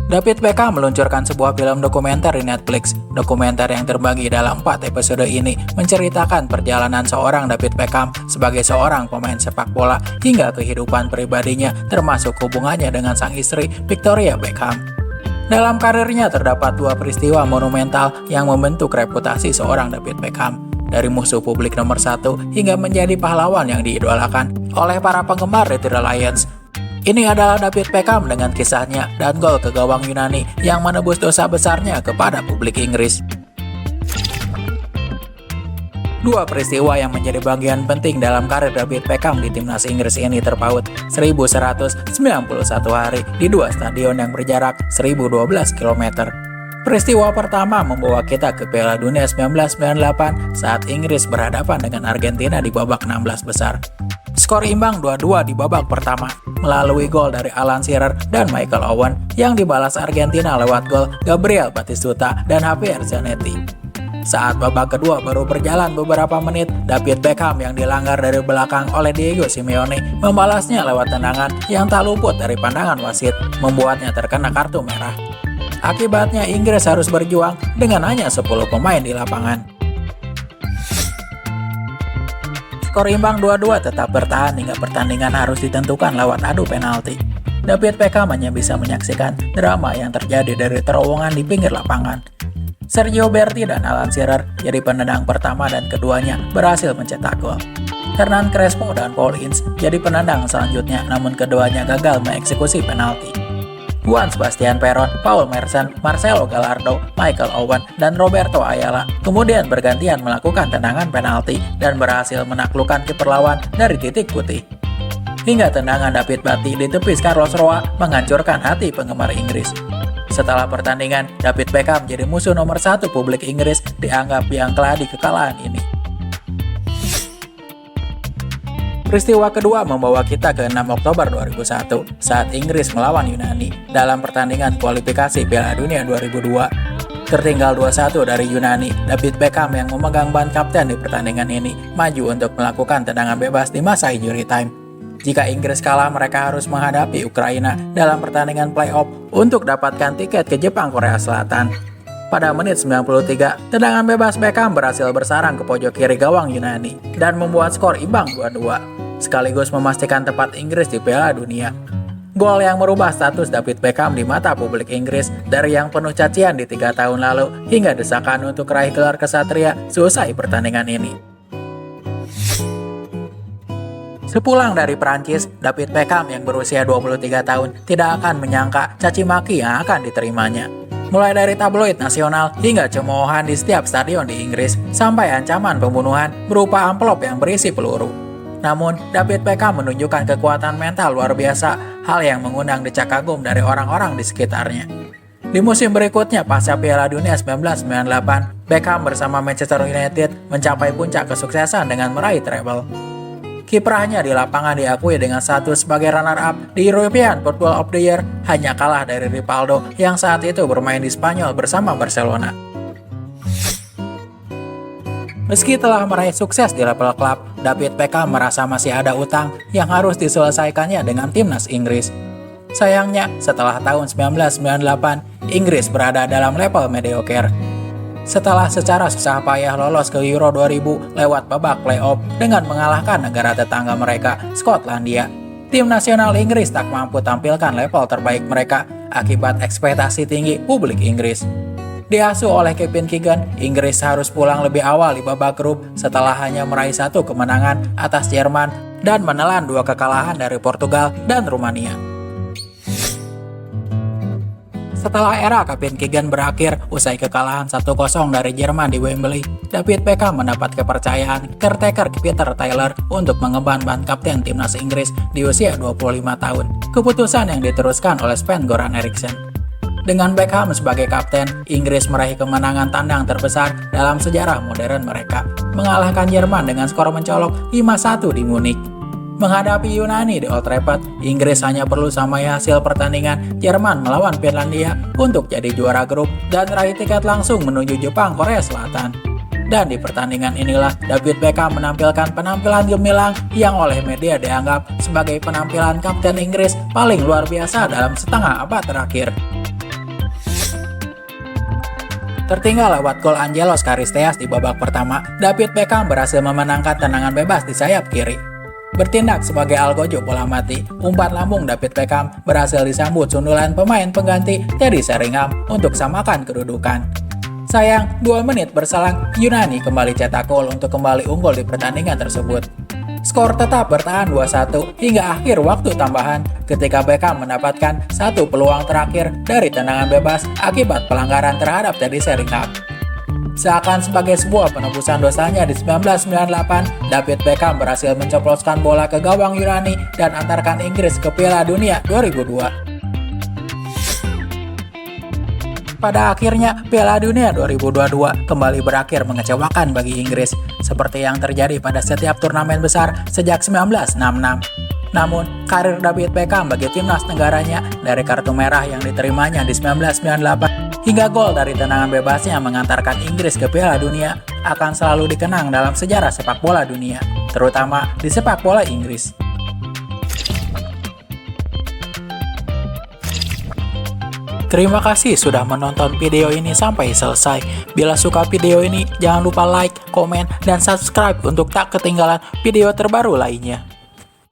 David Beckham meluncurkan sebuah film dokumenter di Netflix. Dokumenter yang terbagi dalam 4 episode ini menceritakan perjalanan seorang David Beckham sebagai seorang pemain sepak bola hingga kehidupan pribadinya termasuk hubungannya dengan sang istri Victoria Beckham. Dalam karirnya terdapat 2 peristiwa monumental yang membentuk reputasi seorang David Beckham. Dari musuh publik nomor 1 hingga menjadi pahlawan yang diidolakan oleh para penggemar The Lions. Ini adalah David Beckham dengan kisahnya dan gol ke gawang Yunani yang menebus dosa besarnya kepada publik Inggris. 2 peristiwa yang menjadi bagian penting dalam karir David Beckham di timnas Inggris ini terpaut 1191 hari di 2 stadion yang berjarak 1012 km. Peristiwa pertama membawa kita ke Piala Dunia 1998 saat Inggris berhadapan dengan Argentina di babak 16 besar. Skor imbang 2-2 di babak pertama melalui gol dari Alan Shearer dan Michael Owen yang dibalas Argentina lewat gol Gabriel Batistuta dan Javier Zanetti. Saat babak kedua baru berjalan beberapa menit, David Beckham yang dilanggar dari belakang oleh Diego Simeone membalasnya lewat tendangan yang tak luput dari pandangan wasit, membuatnya terkena kartu merah. Akibatnya Inggris harus berjuang dengan hanya 10 pemain di lapangan. Skor imbang 2-2 tetap bertahan hingga pertandingan harus ditentukan lewat adu penalti. David Beckham hanya bisa menyaksikan drama yang terjadi dari terowongan di pinggir lapangan. Sergio Berti dan Alan Shearer jadi penendang pertama dan keduanya berhasil mencetak gol. Hernan Crespo dan Paul Ince jadi penendang selanjutnya, namun keduanya gagal mengeksekusi penalti. Juan Sebastian Veron, Paul Merson, Marcelo Gallardo, Michael Owen, dan Roberto Ayala kemudian bergantian melakukan tendangan penalti dan berhasil menaklukkan kiper lawan dari titik putih. Hingga tendangan David Batty di tepis Carlos Roa menghancurkan hati penggemar Inggris. Setelah pertandingan, David Beckham jadi musuh nomor 1 publik Inggris dianggap yang keladi kekalahan ini. Peristiwa kedua membawa kita ke 6 Oktober 2001 saat Inggris melawan Yunani dalam pertandingan kualifikasi Piala Dunia 2002. Tertinggal 2-1 dari Yunani, David Beckham yang memegang ban kapten di pertandingan ini maju untuk melakukan tendangan bebas di masa injury time. Jika Inggris kalah, mereka harus menghadapi Ukraina dalam pertandingan playoff untuk dapatkan tiket ke Jepang Korea Selatan. Pada menit 93, tendangan bebas Beckham berhasil bersarang ke pojok kiri gawang Yunani dan membuat skor imbang 2-2, sekaligus memastikan tempat Inggris di Piala Dunia. Gol yang merubah status David Beckham di mata publik Inggris dari yang penuh cacian di 3 tahun lalu hingga desakan untuk raih gelar kesatria seusai pertandingan ini. Sepulang dari Prancis, David Beckham yang berusia 23 tahun tidak akan menyangka caci maki yang akan diterimanya. Mulai dari tabloid nasional hingga cemoohan di setiap stadion di Inggris sampai ancaman pembunuhan berupa amplop yang berisi peluru. Namun, David Beckham menunjukkan kekuatan mental luar biasa, hal yang mengundang decak kagum dari orang-orang di sekitarnya. Di musim berikutnya pasca Piala Dunia 1998, Beckham bersama Manchester United mencapai puncak kesuksesan dengan meraih treble. Kiprahnya di lapangan diakui dengan status sebagai runner-up di European Football of the Year, hanya kalah dari Rivaldo yang saat itu bermain di Spanyol bersama Barcelona. Meski telah meraih sukses di level klub, David Beckham merasa masih ada utang yang harus diselesaikannya dengan timnas Inggris. Sayangnya, setelah tahun 1998, Inggris berada dalam level mediocre. Setelah secara susah payah lolos ke Euro 2000 lewat babak playoff dengan mengalahkan negara tetangga mereka, Skotlandia, tim nasional Inggris tak mampu tampilkan level terbaik mereka akibat ekspektasi tinggi publik Inggris. Diasuh oleh Kevin Keegan, Inggris harus pulang lebih awal di babak grup setelah hanya meraih 1 kemenangan atas Jerman dan menelan 2 kekalahan dari Portugal dan Rumania. Setelah era Kevin Keegan berakhir usai kekalahan 1-0 dari Jerman di Wembley, David Beckham mendapat kepercayaan caretaker Peter Taylor untuk mengemban ban kapten timnas Inggris di usia 25 tahun, keputusan yang diteruskan oleh Sven-Goran Eriksson. Dengan Beckham sebagai kapten, Inggris meraih kemenangan tandang terbesar dalam sejarah modern mereka, mengalahkan Jerman dengan skor mencolok 5-1 di Munich. Menghadapi Yunani di Old Trafford, Inggris hanya perlu samai hasil pertandingan Jerman melawan Finlandia untuk jadi juara grup dan raih tiket langsung menuju Jepang Korea Selatan. Dan di pertandingan inilah David Beckham menampilkan penampilan gemilang yang oleh media dianggap sebagai penampilan kapten Inggris paling luar biasa dalam setengah abad terakhir. Tertinggal lewat gol Angelos Charisteas di babak pertama, David Beckham berhasil memenangkan tendangan bebas di sayap kiri. Bertindak sebagai algojo bola mati, umpan lambung David Beckham berhasil disambut sundulan pemain pengganti Teddy Sheringham untuk samakan kedudukan. Sayang, 2 menit berselang, Yunani kembali cetak gol untuk kembali unggul di pertandingan tersebut. Skor tetap bertahan 2-1 hingga akhir waktu tambahan ketika Beckham mendapatkan satu peluang terakhir dari tendangan bebas akibat pelanggaran terhadap Teddy Sheringham. Seakan sebagai sebuah penebusan dosanya di 1998, David Beckham berhasil menceploskan bola ke gawang Yunani dan antarkan Inggris ke Piala Dunia 2002. Pada akhirnya, Piala Dunia 2022 kembali berakhir mengecewakan bagi Inggris, seperti yang terjadi pada setiap turnamen besar sejak 1966. Namun, karir David Beckham bagi timnas negaranya dari kartu merah yang diterimanya di 1998 hingga gol dari tendangan bebasnya mengantarkan Inggris ke Piala Dunia akan selalu dikenang dalam sejarah sepak bola dunia, terutama di sepak bola Inggris. Terima kasih sudah menonton video ini sampai selesai. Bila suka video ini, jangan lupa like, komen, dan subscribe untuk tak ketinggalan video terbaru lainnya.